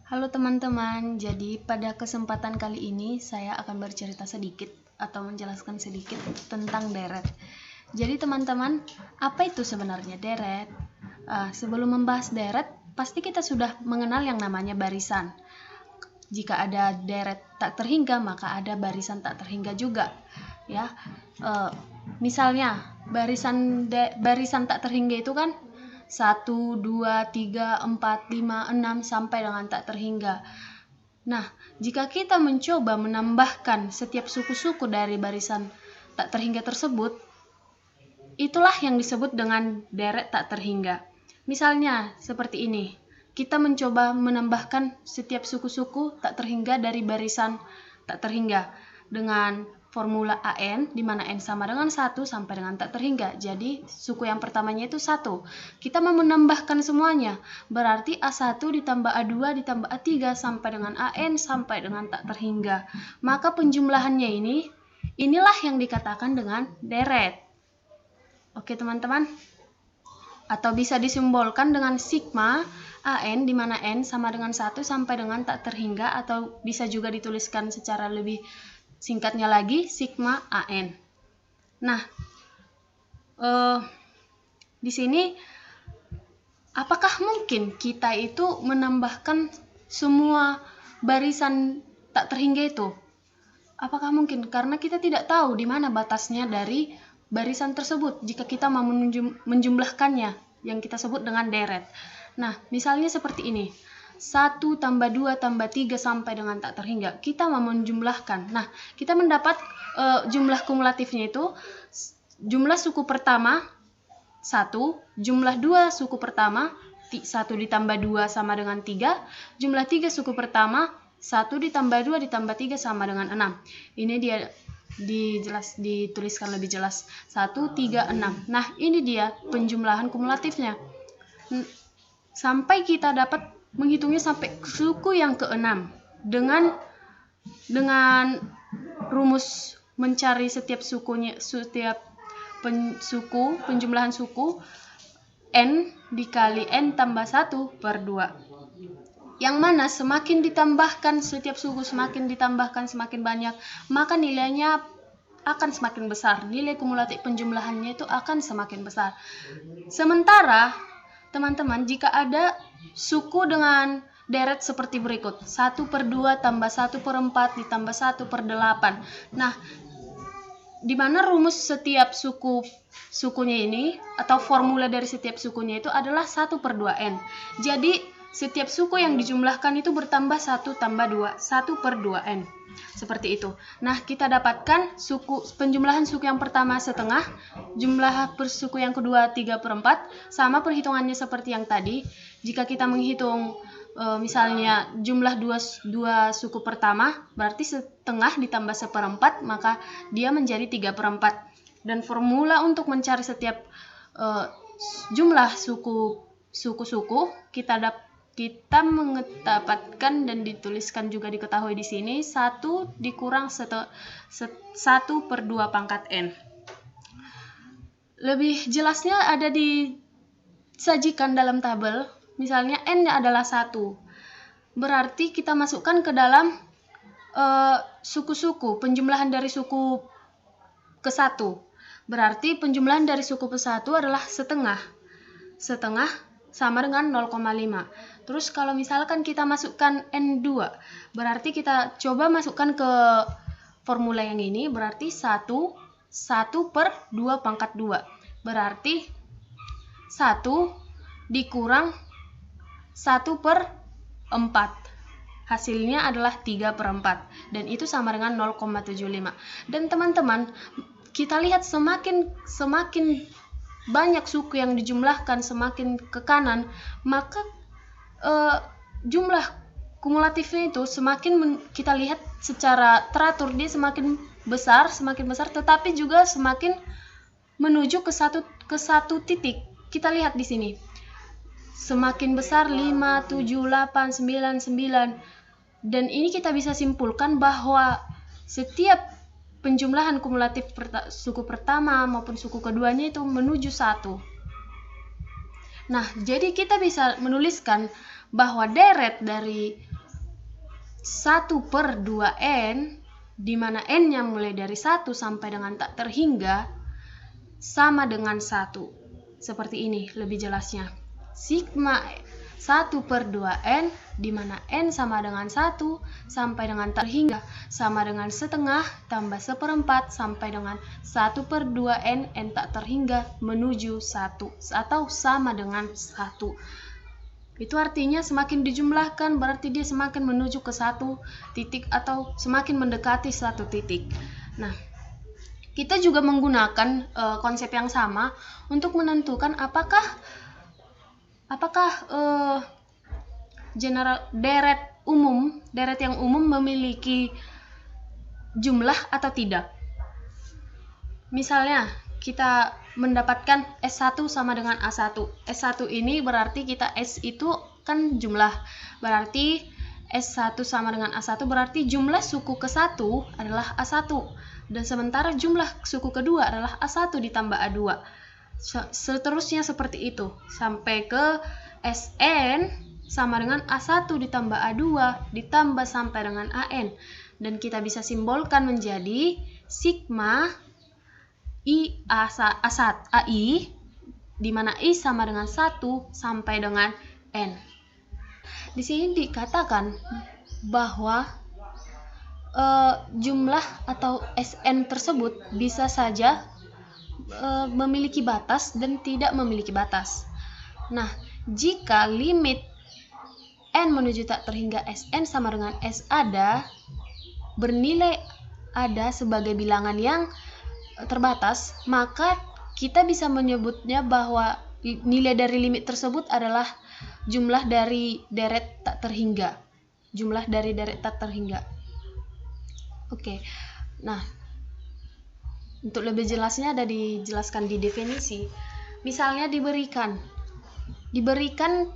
Halo teman-teman, jadi pada kesempatan kali ini saya akan bercerita sedikit atau menjelaskan sedikit tentang deret. Jadi teman-teman, apa itu sebenarnya deret? Sebelum membahas deret, pasti kita sudah mengenal yang namanya barisan. Jika ada deret tak terhingga, maka ada barisan tak terhingga juga. Ya, misalnya barisan tak terhingga itu kan 1, 2, 3, 4, 5, 6 sampai dengan tak terhingga. Nah, jika kita mencoba menambahkan setiap suku-suku dari barisan tak terhingga tersebut, itulah yang disebut dengan deret tak terhingga. Misalnya seperti ini, kita mencoba menambahkan setiap suku-suku tak terhingga dari barisan tak terhingga dengan formula AN, di mana N sama dengan 1 sampai dengan tak terhingga. Jadi, suku yang pertamanya itu 1. Kita mau menambahkan semuanya. Berarti A1 ditambah A2 ditambah A3 sampai dengan AN sampai dengan tak terhingga. Maka penjumlahannya inilah yang dikatakan dengan deret. Oke, teman-teman. Atau bisa disimbolkan dengan sigma AN, di mana N sama dengan 1 sampai dengan tak terhingga, atau bisa juga dituliskan secara lebih singkatnya lagi, sigma AN. Nah, di sini apakah mungkin kita itu menambahkan semua barisan tak terhingga itu? Apakah mungkin? Karena kita tidak tahu di mana batasnya dari barisan tersebut jika kita mau menjumlahkannya, yang kita sebut dengan deret. Nah, misalnya seperti ini. 1 tambah 2 tambah 3 sampai dengan tak terhingga. Kita mau menjumlahkan. Nah, kita mendapat jumlah kumulatifnya itu jumlah suku pertama 1, jumlah 2 suku pertama 1 ditambah 2 sama dengan 3, jumlah 3 suku pertama 1 ditambah 2 ditambah 3 sama dengan 6. Ini dia dituliskan lebih jelas. 1, 3, 6. Nah, ini dia penjumlahan kumulatifnya. Sampai kita dapat menghitungnya sampai suku yang ke-6 dengan rumus mencari setiap sukunya, setiap penjumlahan suku N dikali N tambah 1 per 2. Yang mana semakin ditambahkan setiap suku, semakin ditambahkan semakin banyak, maka nilainya akan semakin besar. Nilai kumulatif penjumlahannya itu akan semakin besar. Sementara teman-teman, jika ada suku dengan deret seperti berikut. 1 per 2 tambah 1 per 4 ditambah 1 per 8. Nah, di mana rumus setiap sukunya ini, atau formula dari setiap sukunya itu adalah 1 per 2N. Jadi, setiap suku yang dijumlahkan itu bertambah 1 tambah 2, 1 per 2N. Seperti itu. Nah, kita dapatkan penjumlahan suku yang pertama setengah, jumlah suku yang kedua 3 per 4, sama perhitungannya seperti yang tadi. Jika kita menghitung misalnya jumlah dua suku pertama, berarti setengah ditambah 1/4, maka dia menjadi 3 per 4. Dan formula untuk mencari setiap jumlah suku-suku kita mendapatkan dan dituliskan juga diketahui di sini 1 dikurang 1 per 2 pangkat N. Lebih jelasnya ada disajikan dalam tabel. Misalnya N-nya adalah 1. Berarti kita masukkan ke dalam suku-suku, penjumlahan dari suku ke-1. Berarti penjumlahan dari suku ke-1 adalah setengah. Setengah sama dengan 0,5. Terus kalau misalkan kita masukkan N2, berarti kita coba masukkan ke formula yang ini, berarti 1 per 2 pangkat 2. Berarti 1 dikurang 1 per 4. Hasilnya adalah 3 per 4. Dan itu sama dengan 0,75. Dan teman-teman, kita lihat semakin banyak suku yang dijumlahkan, semakin ke kanan, maka jumlah kumulatifnya itu semakin kita lihat secara teratur, dia semakin besar, tetapi juga semakin menuju ke satu titik. Kita lihat di sini. Semakin besar 5, 7, 8, 9, 9. Dan ini kita bisa simpulkan bahwa setiap penjumlahan kumulatif suku pertama maupun suku keduanya itu menuju 1. Nah, jadi kita bisa menuliskan bahwa deret dari 1/2n, di mana n-nya mulai dari 1 sampai dengan tak terhingga, sama dengan 1. Seperti ini lebih jelasnya. Sigma 1/2n, di mana n sama dengan 1 sampai dengan tak terhingga, sama dengan setengah tambah 1/4 sampai dengan 1/2n n tak terhingga menuju 1 atau sama dengan 1. Itu artinya semakin dijumlahkan berarti dia semakin menuju ke 1 titik atau semakin mendekati 1 titik. Nah, kita juga menggunakan konsep yang sama untuk menentukan apakah deret yang umum memiliki jumlah atau tidak. Misalnya, kita mendapatkan S1 sama dengan A1. S1 ini berarti kita S itu kan jumlah. Berarti S1 sama dengan A1 berarti jumlah suku ke-1 adalah A1. Dan sementara jumlah suku kedua adalah A1 ditambah A2. Seterusnya seperti itu. Sampai ke Sn sama dengan A1 ditambah A2 ditambah sampai dengan An. Dan kita bisa simbolkan menjadi sigma I AI, di mana I sama dengan 1 sampai dengan N. Di sini dikatakan bahwa jumlah atau Sn tersebut bisa saja memiliki batas dan tidak memiliki batas. Nah, jika limit N menuju tak terhingga Sn sama dengan S ada, bernilai ada sebagai bilangan yang terbatas, maka kita bisa menyebutnya bahwa nilai dari limit tersebut adalah jumlah dari deret tak terhingga. Jumlah dari deret tak terhingga. Oke. Nah, untuk lebih jelasnya ada dijelaskan di definisi. Misalnya diberikan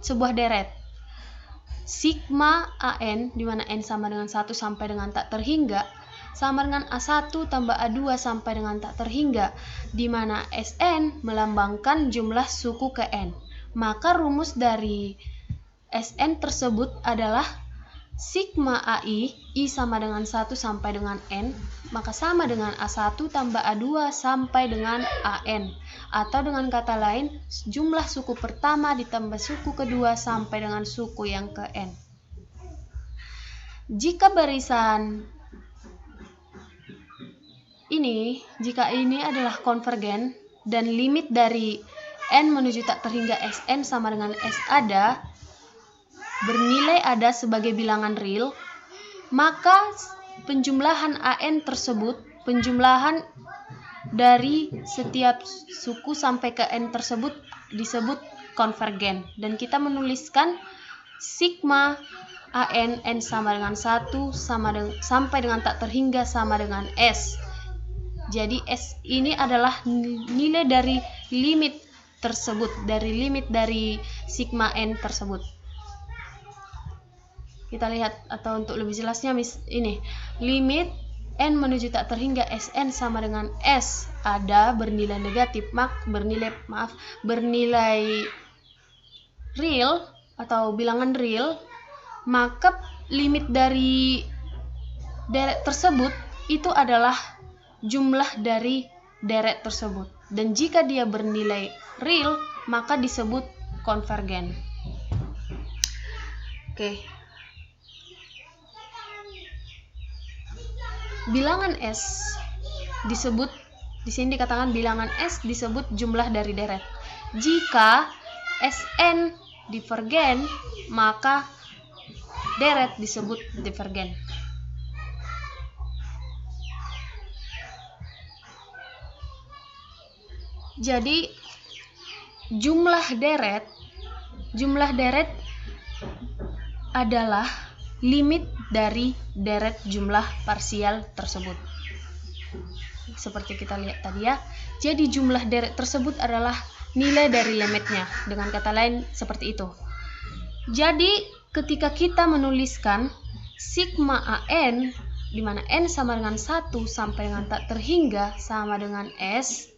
sebuah deret sigma An, di mana n sama dengan 1 sampai dengan tak terhingga, sama dengan A1 tambah A2 sampai dengan tak terhingga, di mana Sn melambangkan jumlah suku ke n. Maka rumus dari Sn tersebut adalah sigma AI, I sama dengan 1 sampai dengan n, maka sama dengan A1 tambah A2 sampai dengan An. Atau dengan kata lain, jumlah suku pertama ditambah suku kedua sampai dengan suku yang ke n. Jika barisan jika ini adalah konvergen dan limit dari n menuju tak terhingga Sn sama dengan S ada, bernilai ada sebagai bilangan real, maka penjumlahan An tersebut, penjumlahan dari setiap suku sampai ke n tersebut disebut konvergen. Dan kita menuliskan sigma An n sama dengan 1 sampai dengan tak terhingga sama dengan S. Jadi S ini adalah nilai dari limit tersebut, dari limit dari sigma n tersebut. Kita lihat, atau untuk lebih jelasnya ini, limit n menuju tak terhingga Sn sama dengan S ada bernilai negatif, bernilai real atau bilangan real, maka limit dari deret tersebut itu adalah jumlah dari deret tersebut. Dan jika dia bernilai real, maka disebut konvergen. Oke. Bilangan S disebut, di sini dikatakan bilangan S disebut jumlah dari deret. Jika Sn divergen, maka deret disebut divergen. Jadi jumlah deret adalah limit dari deret jumlah parsial tersebut. Seperti kita lihat tadi ya. Jadi jumlah deret tersebut adalah nilai dari limitnya. Dengan kata lain seperti itu. Jadi ketika kita menuliskan sigma An, di mana n sama dengan 1 sampai dengan tak terhingga sama dengan S,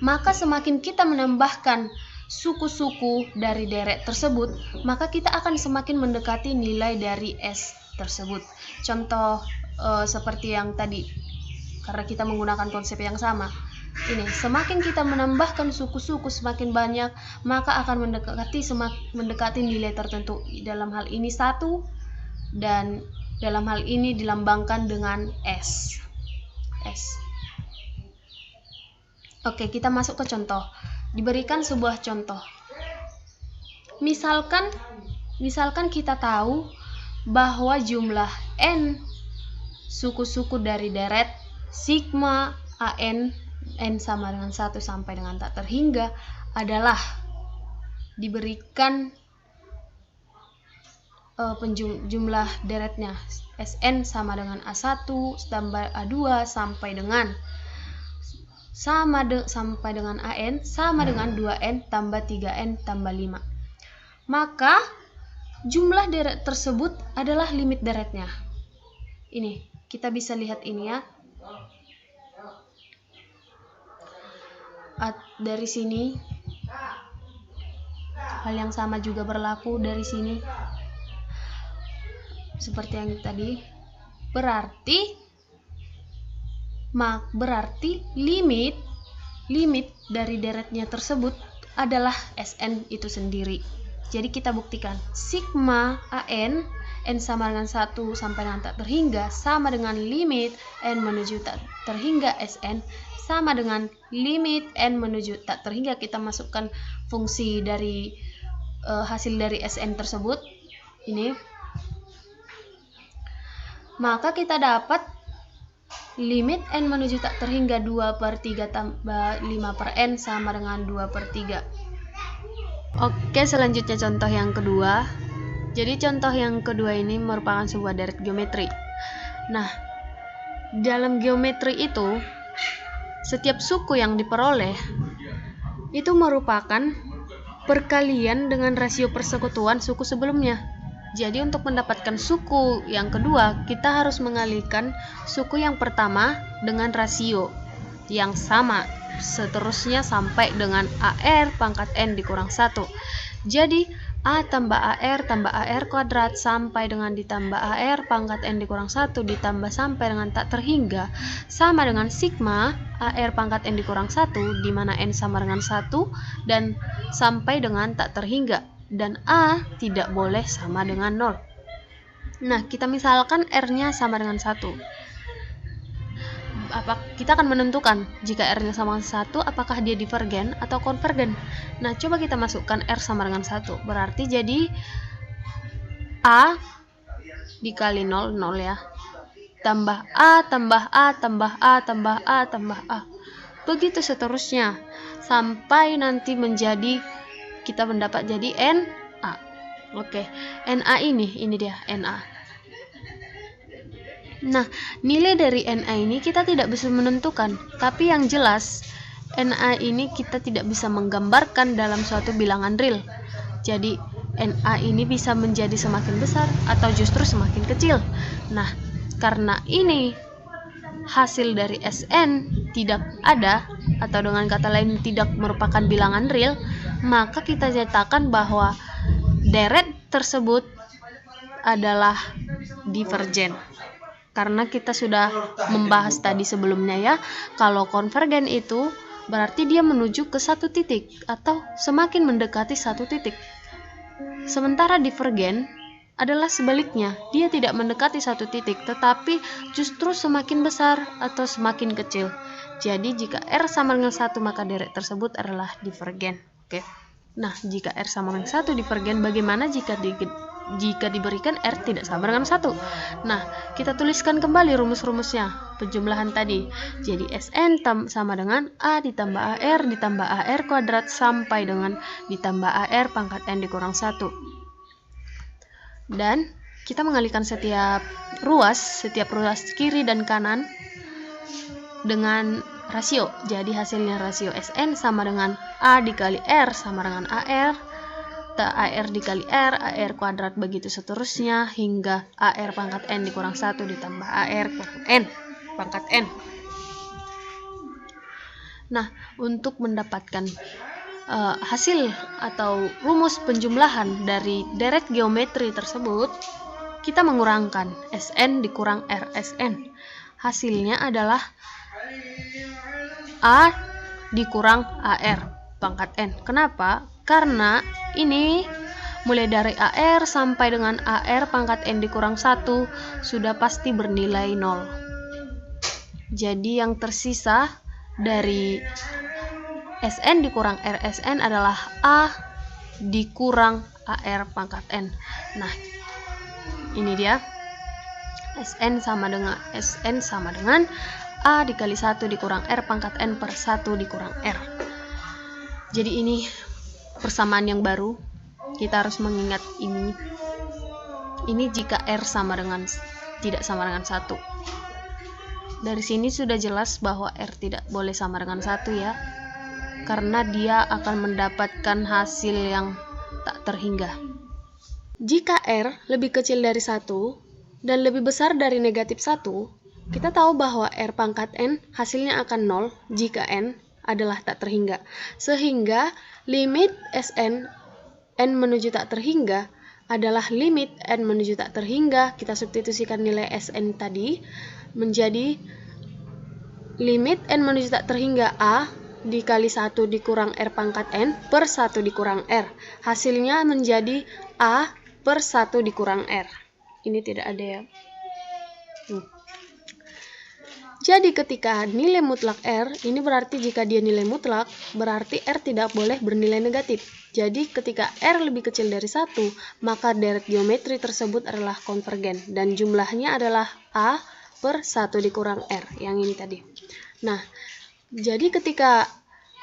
maka semakin kita menambahkan suku-suku dari deret tersebut, maka kita akan semakin mendekati nilai dari S tersebut. Contoh seperti yang tadi, karena kita menggunakan konsep yang sama. Ini, semakin kita menambahkan suku-suku semakin banyak, maka akan mendekati nilai tertentu. Dalam hal ini 1, dan dalam hal ini dilambangkan dengan S. Oke, kita masuk ke contoh. Diberikan sebuah contoh. Misalkan kita tahu bahwa jumlah N suku-suku dari deret sigma AN N sama dengan 1 sampai dengan tak terhingga adalah diberikan jumlah deretnya Sn sama dengan A1 tambah A2 sampai dengan AN sama dengan 2N tambah 3N tambah 5. Maka jumlah deret tersebut adalah limit deretnya. Ini, kita bisa lihat ini ya. Dari sini hal yang sama juga berlaku dari sini seperti yang tadi. Berarti limit dari deretnya tersebut adalah Sn itu sendiri. Jadi kita buktikan sigma AN N sama dengan 1 sampai dengan tak terhingga sama dengan limit N menuju tak terhingga Sn sama dengan limit N menuju tak terhingga. Kita masukkan fungsi dari hasil dari Sn tersebut ini, maka kita dapat limit N menuju tak terhingga 2/3 tambah 5/N sama dengan 2/3. Oke, selanjutnya contoh yang kedua. Jadi contoh yang kedua ini merupakan sebuah deret geometri. Nah, dalam geometri itu setiap suku yang diperoleh itu merupakan perkalian dengan rasio persekutuan suku sebelumnya. Jadi untuk mendapatkan suku yang kedua, kita harus mengalikan suku yang pertama dengan rasio yang sama, seterusnya sampai dengan AR pangkat N dikurang 1. Jadi A tambah AR kuadrat sampai dengan ditambah AR pangkat N dikurang 1 ditambah sampai dengan tak terhingga sama dengan sigma AR pangkat N dikurang 1, di mana N sama dengan 1 dan sampai dengan tak terhingga, dan A tidak boleh sama dengan 0. Nah, kita misalkan R-nya sama dengan 1. Kita akan menentukan jika R-nya sama dengan 1, apakah dia divergen atau konvergen. Nah, coba kita masukkan R sama dengan 1. Berarti jadi A dikali 0 ya. Tambah A, tambah A, tambah A, tambah A, tambah A. Begitu seterusnya. Sampai nanti menjadi, kita mendapat jadi NA. Oke, NA ini dia NA. Nah, nilai dari NA ini kita tidak bisa menentukan, tapi yang jelas NA ini kita tidak bisa menggambarkan dalam suatu bilangan real. Jadi NA ini bisa menjadi semakin besar atau justru semakin kecil. Nah, karena ini hasil dari Sn tidak ada, atau dengan kata lain tidak merupakan bilangan real, maka kita nyatakan bahwa deret tersebut adalah divergen. Karena kita sudah membahas tadi sebelumnya ya, kalau konvergen itu berarti dia menuju ke satu titik atau semakin mendekati satu titik. Sementara divergen adalah sebaliknya, dia tidak mendekati satu titik tetapi justru semakin besar atau semakin kecil. Jadi jika R sama dengan 1 maka deret tersebut adalah divergen. Oke. Nah, jika R sama dengan 1 divergen, bagaimana jika diberikan R tidak sama dengan 1? Nah, kita tuliskan kembali rumus-rumusnya, penjumlahan tadi. Jadi Sn sama dengan A ditambah AR kuadrat sampai dengan ditambah AR pangkat N dikurang 1. Dan kita mengalihkan setiap ruas kiri dan kanan dengan rasio. Jadi hasilnya rasio Sn sama dengan A dikali R sama dengan AR, AR dikali R, AR kuadrat, begitu seterusnya hingga AR pangkat N dikurang 1 ditambah AR N pangkat N. Nah, untuk mendapatkan hasil atau rumus penjumlahan dari deret geometri tersebut, kita mengurangkan Sn dikurang Rsn. Hasilnya adalah A dikurang AR pangkat N. Kenapa? Karena ini mulai dari AR sampai dengan AR pangkat N dikurang 1 sudah pasti bernilai 0. Jadi yang tersisa dari Sn dikurang Rsn adalah A dikurang AR pangkat N. Nah, ini dia. Sn sama dengan A dikali 1 dikurang R pangkat N per 1 dikurang R. Jadi ini persamaan yang baru. Kita harus mengingat ini. Ini jika R sama dengan tidak sama dengan 1. Dari sini sudah jelas bahwa R tidak boleh sama dengan 1 ya. Karena dia akan mendapatkan hasil yang tak terhingga. Jika R lebih kecil dari 1 dan lebih besar dari negatif 1, kita tahu bahwa R pangkat N hasilnya akan 0 jika N adalah tak terhingga. Sehingga limit Sn N menuju tak terhingga adalah limit N menuju tak terhingga. Kita substitusikan nilai Sn tadi menjadi limit N menuju tak terhingga A dikali 1 dikurang R pangkat N per 1 dikurang R. Hasilnya menjadi A per 1 dikurang R. Ini tidak ada ya. Jadi ketika nilai mutlak R, ini berarti jika dia nilai mutlak, berarti R tidak boleh bernilai negatif. Jadi ketika R lebih kecil dari 1, maka deret geometri tersebut adalah konvergen. Dan jumlahnya adalah A per 1 dikurang R, yang ini tadi. Nah, jadi ketika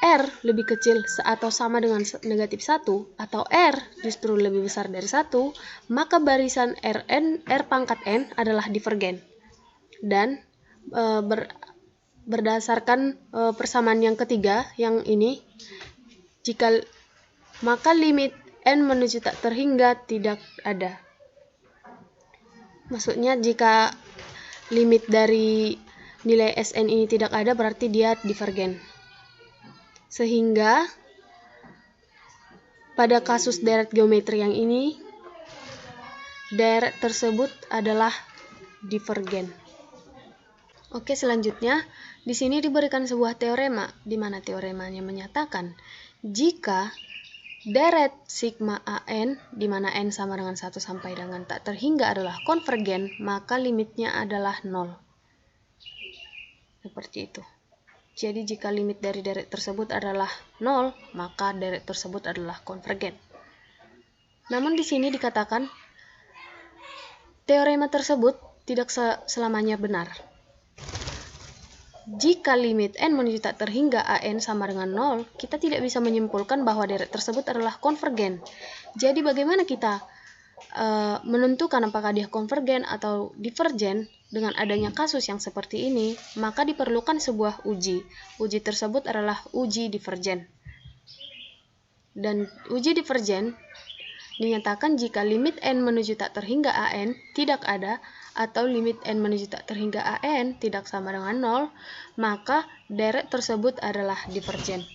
R lebih kecil atau sama dengan negatif 1, atau R justru lebih besar dari 1, maka barisan R pangkat N adalah divergen. Dan berdasarkan persamaan yang ketiga, yang ini, maka limit N menuju tak terhingga tidak ada. Maksudnya jika limit dari nilai Sn ini tidak ada, berarti dia divergen. Sehingga pada kasus deret geometri yang ini, deret tersebut adalah divergen. Oke, selanjutnya di sini diberikan sebuah teorema, di mana teoremanya menyatakan jika deret sigma AN, di mana N sama dengan 1 sampai dengan tak terhingga adalah konvergen, maka limitnya adalah 0. Seperti itu. Jadi jika limit dari deret tersebut adalah 0, maka deret tersebut adalah konvergen. Namun di sini dikatakan teorema tersebut tidak selamanya benar. Jika limit N menuju tak terhingga AN sama dengan 0, kita tidak bisa menyimpulkan bahwa deret tersebut adalah konvergen. Jadi bagaimana kita menentukan apakah dia konvergen atau divergen dengan adanya kasus yang seperti ini? Maka diperlukan sebuah uji. Uji tersebut adalah uji divergen. Dan uji divergen dinyatakan jika limit N menuju tak terhingga AN tidak ada, atau limit N menuju tak terhingga AN tidak sama dengan 0, maka deret tersebut adalah divergen.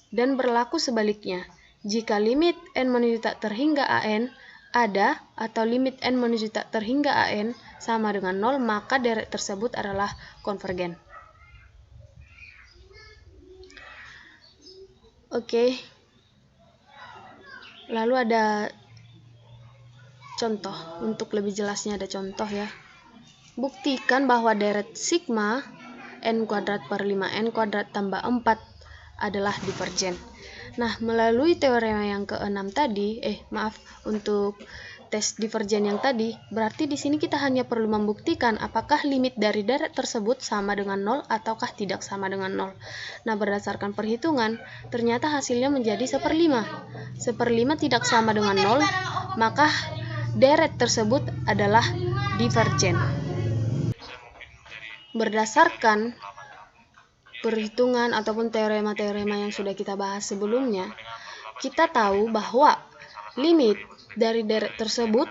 Dan berlaku sebaliknya, jika limit N menuju tak terhingga AN ada, atau limit N menuju tak terhingga AN sama dengan 0, maka deret tersebut adalah konvergen. Oke. Lalu ada contoh, untuk lebih jelasnya ada contoh ya. Buktikan bahwa deret sigma N kuadrat per 5N kuadrat tambah 4 adalah divergen. Nah, melalui teorema yang ke-6 tadi, untuk tes divergen yang tadi, berarti di sini kita hanya perlu membuktikan apakah limit dari deret tersebut sama dengan 0 ataukah tidak sama dengan 0. Nah, berdasarkan perhitungan, ternyata hasilnya menjadi 1/5. 1/5 tidak sama dengan 0, maka deret tersebut adalah divergen. Berdasarkan perhitungan ataupun teorema-teorema yang sudah kita bahas sebelumnya, kita tahu bahwa limit dari deret tersebut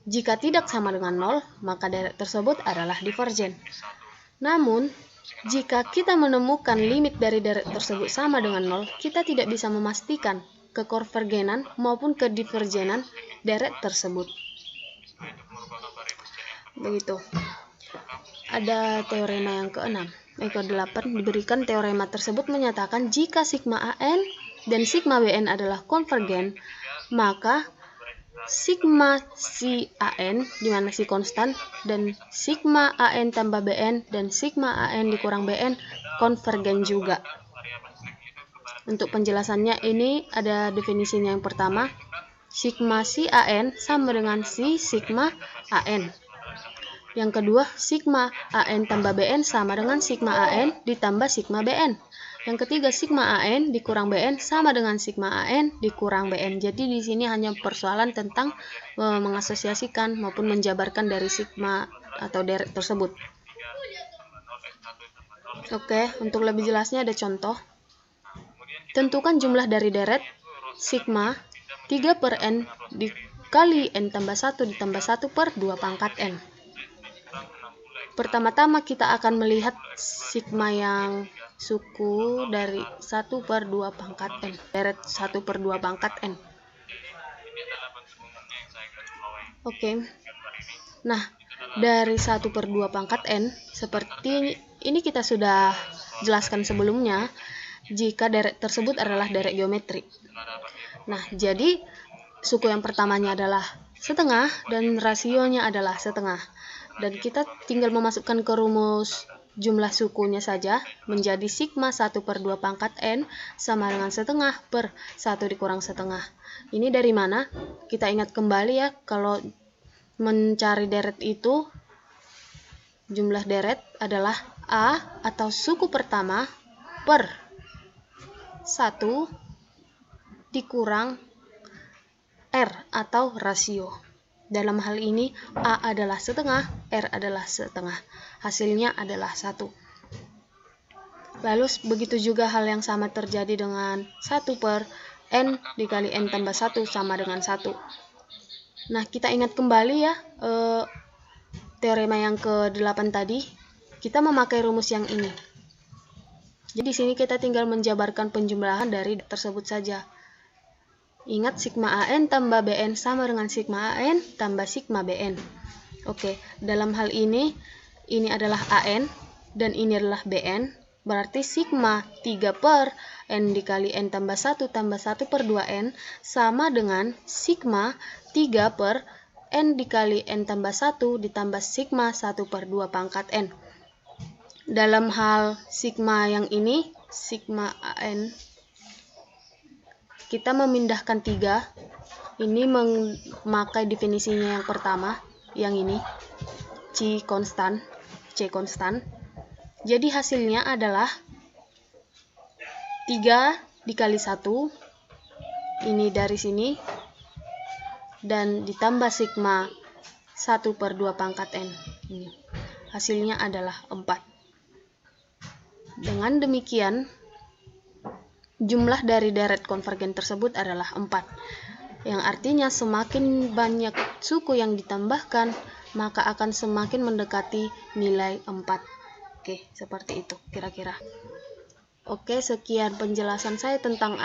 jika tidak sama dengan 0, maka deret tersebut adalah divergen. Namun, Jika kita menemukan limit dari deret tersebut sama dengan 0, kita tidak bisa memastikan kekonvergenan maupun kedivergenan deret tersebut. Begitu. Ada teorema yang ke-8 diberikan teorema tersebut menyatakan jika sigma AN dan sigma BN adalah konvergen, maka sigma si AN, di mana si konstan, dan sigma AN tambah BN dan sigma AN dikurang BN konvergen juga. Untuk penjelasannya ini ada definisinya. Yang pertama, sigma si AN sama dengan si sigma AN. Yang kedua, sigma AN tambah BN sama dengan sigma AN ditambah sigma BN. Yang ketiga, sigma AN dikurang BN sama dengan sigma AN dikurang BN. Jadi di sini hanya persoalan tentang mengasosiasikan maupun menjabarkan dari sigma atau deret tersebut. Oke, untuk lebih jelasnya ada contoh. Tentukan jumlah dari deret sigma 3 per n dikali n tambah 1 ditambah 1 per 2 pangkat n. Pertama-tama kita akan melihat sigma yang suku dari 1 per 2 pangkat n, deret 1 per 2 pangkat n. Oke. Nah, dari 1 per 2 pangkat n, seperti ini kita sudah jelaskan sebelumnya, jika deret tersebut adalah deret geometri. Nah, jadi suku yang pertamanya adalah setengah dan rasionya adalah setengah. Dan kita tinggal memasukkan ke rumus jumlah sukunya saja menjadi sigma 1 per 2 pangkat n sama dengan setengah per 1 dikurang setengah. Ini dari mana? Kita ingat kembali ya, kalau mencari deret itu jumlah deret adalah A atau suku pertama per 1 dikurang R atau rasio. Dalam hal ini A adalah setengah, R adalah setengah. Hasilnya adalah 1. Lalu begitu juga hal yang sama terjadi dengan 1 per N dikali N tambah 1 sama dengan 1. Nah, kita ingat kembali ya teorema yang ke-8 tadi. Kita memakai rumus yang ini. Jadi di sini kita tinggal menjabarkan penjumlahan dari tersebut saja. Ingat, sigma AN tambah BN sama dengan sigma AN tambah sigma BN. Oke, dalam hal ini adalah AN dan ini adalah BN. Berarti sigma 3 per N dikali N tambah 1 tambah 1 per 2N sama dengan sigma 3 per N dikali N tambah 1 ditambah sigma 1 per 2 pangkat N. Dalam hal sigma yang ini, sigma AN, kita memindahkan 3. Ini memakai definisinya yang pertama, yang ini, C konstan. Jadi hasilnya adalah 3 dikali 1, ini dari sini, dan ditambah sigma 1 per 2 pangkat N. Ini. Hasilnya adalah 4. Dengan demikian, jumlah dari deret konvergen tersebut adalah 4. Yang artinya semakin banyak suku yang ditambahkan, maka akan semakin mendekati nilai 4. Oke, seperti itu kira-kira. Oke, sekian penjelasan saya tentang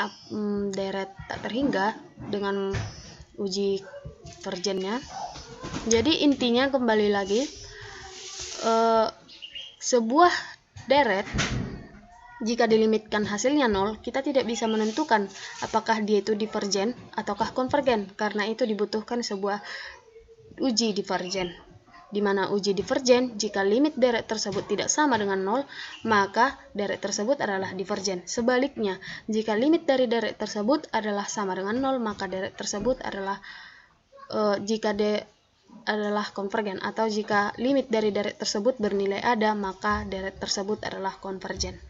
deret tak terhingga dengan uji vergennya. Jadi intinya kembali lagi, sebuah deret jika dilimitkan hasilnya 0, kita tidak bisa menentukan apakah dia itu divergen ataukah konvergen, karena itu dibutuhkan sebuah uji divergen. Di mana uji divergen, jika limit deret tersebut tidak sama dengan 0, maka deret tersebut adalah divergen. Sebaliknya, jika limit dari deret tersebut adalah sama dengan 0, maka deret tersebut adalah adalah konvergen, atau jika limit dari deret tersebut bernilai ada, maka deret tersebut adalah konvergen.